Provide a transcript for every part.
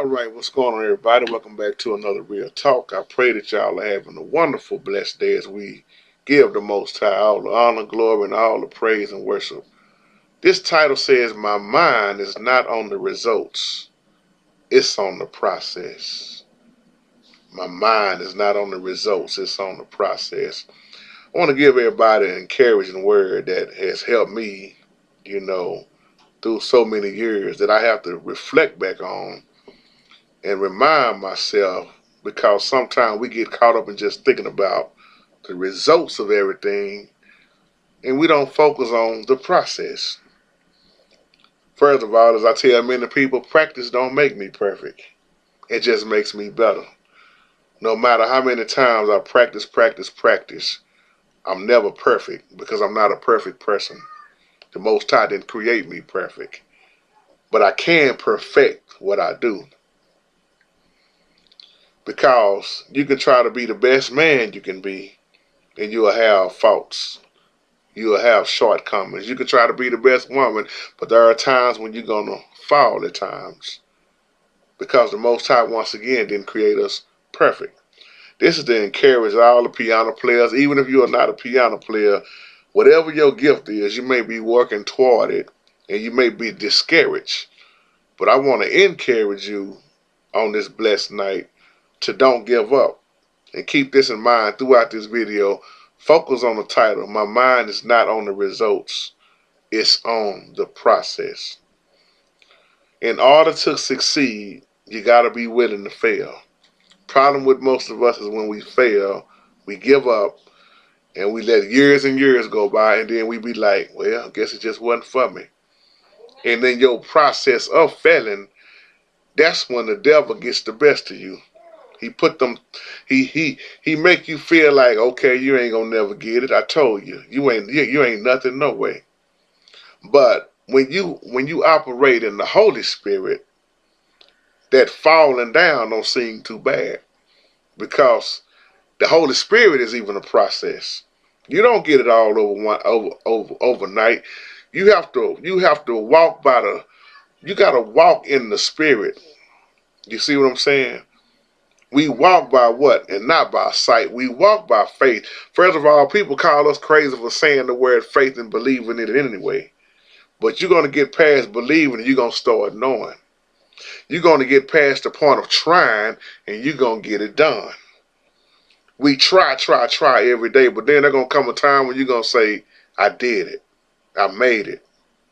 All right, what's going on, everybody? Welcome back to another Real Talk. I pray that y'all are having a wonderful, blessed day as we give the Most High all the honor, glory, and all the praise and worship. This title says, My mind is not on the results, it's on the process. My mind is not on the results, it's on the process. I want to give everybody an encouraging word that has helped me, you know, through so many years that I have to reflect back on and remind myself because sometimes we get caught up in just thinking about the results of everything and we don't focus on the process. First of all, as I tell many people, practice don't make me perfect. It just makes me better. No matter how many times I practice, I'm never perfect because I'm not a perfect person. The Most High didn't create me perfect. But I can perfect what I do because you can try to be the best man you can be and you'll have faults. You'll have shortcomings. You can try to be the best woman, but there are times when you're going to fall at times because the Most High, once again, didn't create us perfect. This is to encourage all the piano players, even if you are not a piano player, whatever your gift is, you may be working toward it and you may be discouraged. But I want to encourage you on this blessed night to don't give up. And keep this in mind throughout this video. Focus on the title. My mind is not on the results. It's on the process. In order to succeed, you got to be willing to fail. Problem with most of us is when we fail, we give up and we let years and years go by and then we be like, well, I guess it just wasn't for me. And then your process of failing, that's when the devil gets the best of you. He put them. He make you feel like, okay, you ain't gonna never get it. I told you, you ain't nothing, no way. But when you operate in the Holy Spirit, that falling down don't seem too bad because the Holy Spirit is even a process. You don't get it all overnight. You have to walk by the. You gotta walk in the Spirit. You see what I'm saying? We walk by what? And not by sight. We walk by faith. First of all, people call us crazy for saying the word faith and believing in it anyway. But you're going to get past believing and you're going to start knowing. You're going to get past the point of trying and you're going to get it done. We try every day, but then there's going to come a time when you're going to say, I did it. I made it.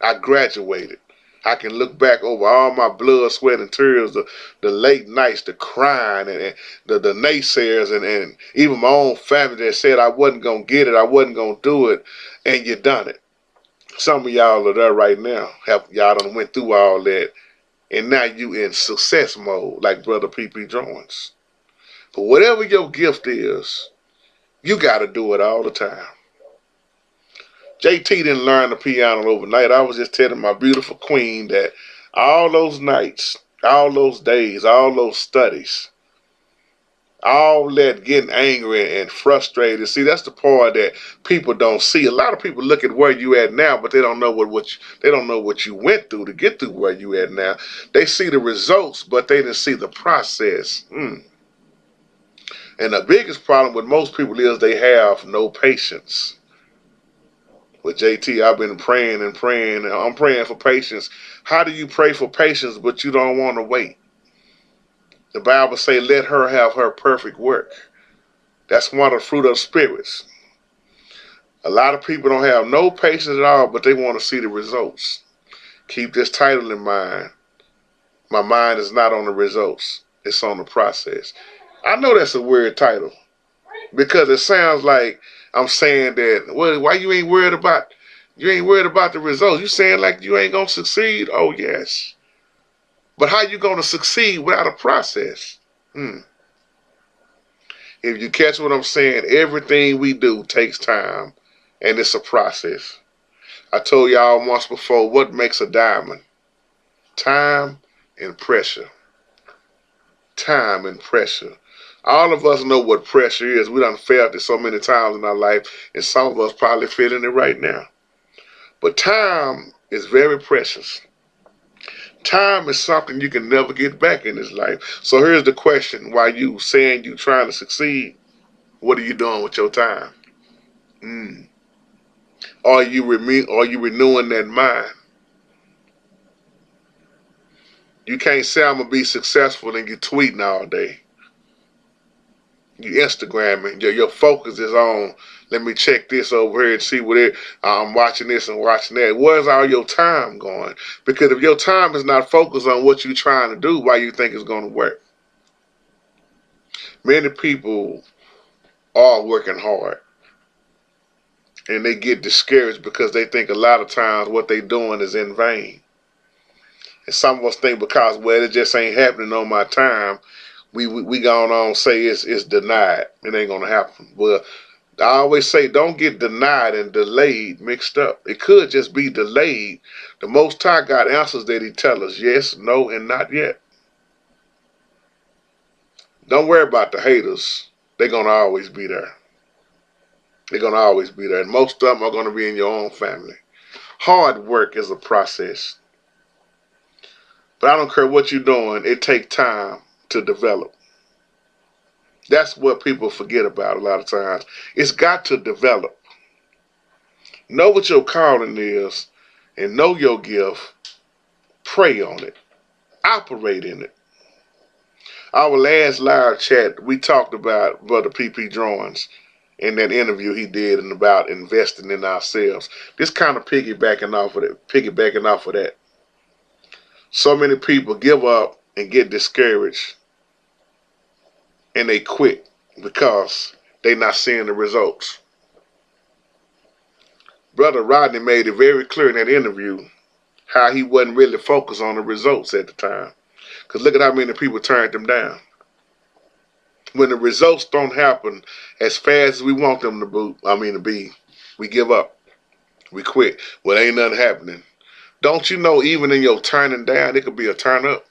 I graduated. I can look back over all my blood, sweat, and tears, the late nights, the crying, and the naysayers, and even my own family that said I wasn't going to get it, I wasn't going to do it, and you done it. Some of y'all are there right now. Y'all done went through all that, and now you in success mode, like Brother P.P. Jones. But whatever your gift is, you got to do it all the time. JT didn't learn the piano overnight. I was just telling my beautiful queen that all those nights, all those days, all those studies, all that getting angry and frustrated. See, that's the part that people don't see. A lot of people look at where you at now, but they don't know they don't know what you went through to get to where you at now. They see the results, but they didn't see the process. And the biggest problem with most people is they have no patience. With JT, I've been praying and praying. I'm praying for patience. How do you pray for patience, but you don't want to wait? The Bible say, let her have her perfect work. That's one of the fruit of the spirits. A lot of people don't have no patience at all, but they want to see the results. Keep this title in mind. My mind is not on the results. It's on the process. I know that's a weird title because it sounds like I'm saying that, well, why you ain't worried about the results? You saying like you ain't gonna succeed? Oh yes. But how you gonna succeed without a process? If you catch what I'm saying, everything we do takes time and it's a process. I told y'all once before what makes a diamond? Time and pressure. Time and pressure. All of us know what pressure is. We done felt it so many times in our life, and some of us probably feeling it right now. But time is very precious. Time is something you can never get back in this life. So here's the question: while you saying you trying to succeed, what are you doing with your time? Mm. Are you renewing that mind? You can't say I'm gonna be successful and you tweeting all day. You Instagramming. Your focus is on. Let me check this over here and see what it. I'm watching this and watching that. Where's all your time going? Because if your time is not focused on what you're trying to do, why you think it's going to work? Many people are working hard and they get discouraged because they think a lot of times what they're doing is in vain. And some of us think because, well, it just ain't happening on my time, we gone on say it's denied. It ain't gonna happen. Well, I always say don't get denied and delayed mixed up. It could just be delayed. The Most High got answers that He tell us yes, no, and not yet. Don't worry about the haters. They're gonna always be there. They're gonna always be there, and most of them are gonna be in your own family. Hard work is a process, but I don't care what you're doing. It takes time to develop. That's what people forget about a lot of times. It's got to develop. Know what your calling is and know your gift. Pray on it. Operate in it. Our last live chat, we talked about Brother PP Drawings in that interview he did and about investing in ourselves. This kind of piggybacking off of that. So many people give up and get discouraged and they quit because they not seeing the results. Brother Rodney made it very clear in that interview how he wasn't really focused on the results at the time. Because look at how many people turned them down. When the results don't happen as fast as we want them to be, we give up. We quit. Well, ain't nothing happening. Don't you know even in your turning down, it could be a turn up?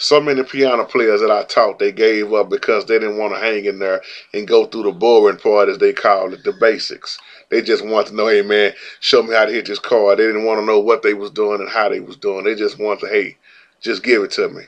So many piano players that I taught, they gave up because they didn't want to hang in there and go through the boring part, as they call it, the basics. They just want to know, hey man, show me how to hit this chord. They didn't want to know what they was doing and how they was doing. They just want to, hey, just give it to me.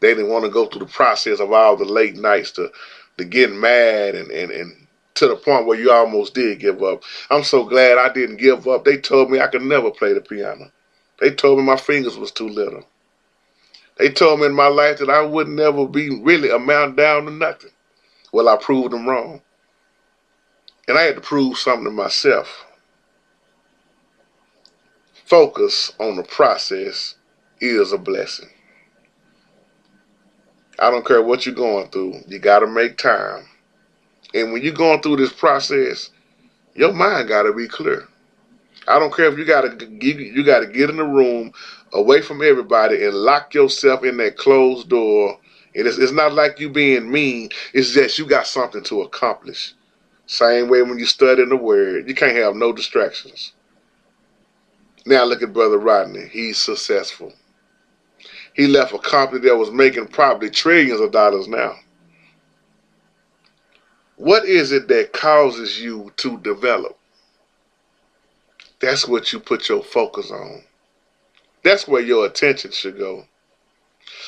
They didn't want to go through the process of all the late nights to getting mad and to the point where you almost did give up. I'm so glad I didn't give up. They told me I could never play the piano. They told me my fingers was too little. They told me in my life that I would never be really amount down to nothing. Well, I proved them wrong. And I had to prove something to myself. Focus on the process is a blessing. I don't care what you're going through. You got to make time. And when you're going through this process, your mind got to be clear. I don't care if you got to get in the room away from everybody and lock yourself in that closed door. And it's not like you being mean. It's just you got something to accomplish. Same way when you study the word, you can't have no distractions. Now look at Brother Rodney. He's successful. He left a company that was making probably trillions of dollars now. What is it that causes you to develop? That's what you put your focus on. That's where your attention should go.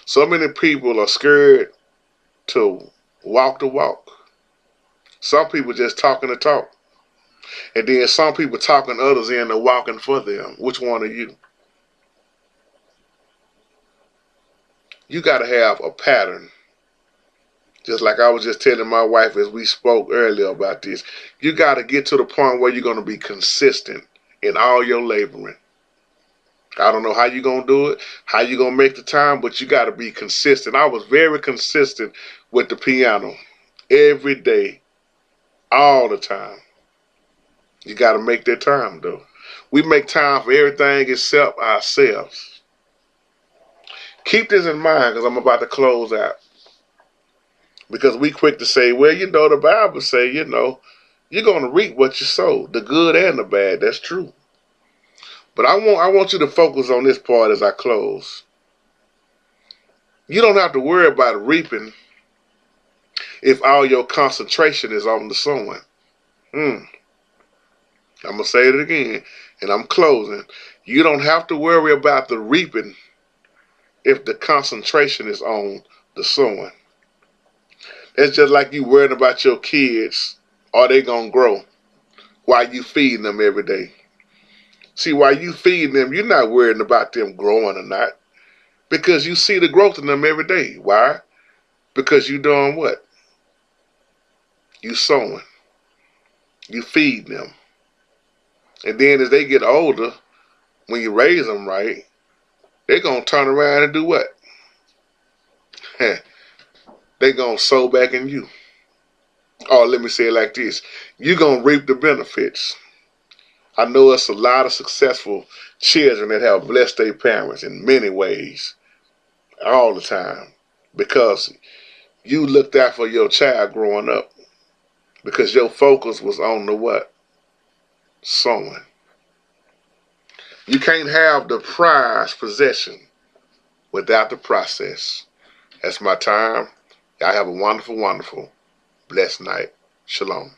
So many people are scared to walk the walk. Some people just talking the talk. And then some people talking others into walking for them. Which one are you? You got to have a pattern. Just like I was just telling my wife as we spoke earlier about this. You got to get to the point where you're going to be consistent in all your laboring. I don't know how you're going to do it, how you're going to make the time, but you got to be consistent. I was very consistent with the piano every day, all the time. You got to make that time, though. We make time for everything except ourselves. Keep this in mind because I'm about to close out. Because we quick to say, well, the Bible say, you're going to reap what you sow, the good and the bad. That's true. But I want you to focus on this part as I close. You don't have to worry about reaping if all your concentration is on the sowing. I'm going to say it again, and I'm closing. You don't have to worry about the reaping if the concentration is on the sowing. It's just like you worrying about your kids. Are they going to grow while you feeding them every day? See, while you feeding them, you're not worrying about them growing or not because you see the growth in them every day. Why? Because you doing what? You sowing. You feeding them. And then as they get older, when you raise them right, they're going to turn around and do what? They're going to sow back in you. Or let me say it like this. You're going to reap the benefits. I know it's a lot of successful children that have blessed their parents in many ways, all the time, because you looked out for your child growing up, because your focus was on the what? Sowing. You can't have the prized possession without the process. That's my time. Y'all have a wonderful, wonderful, blessed night. Shalom.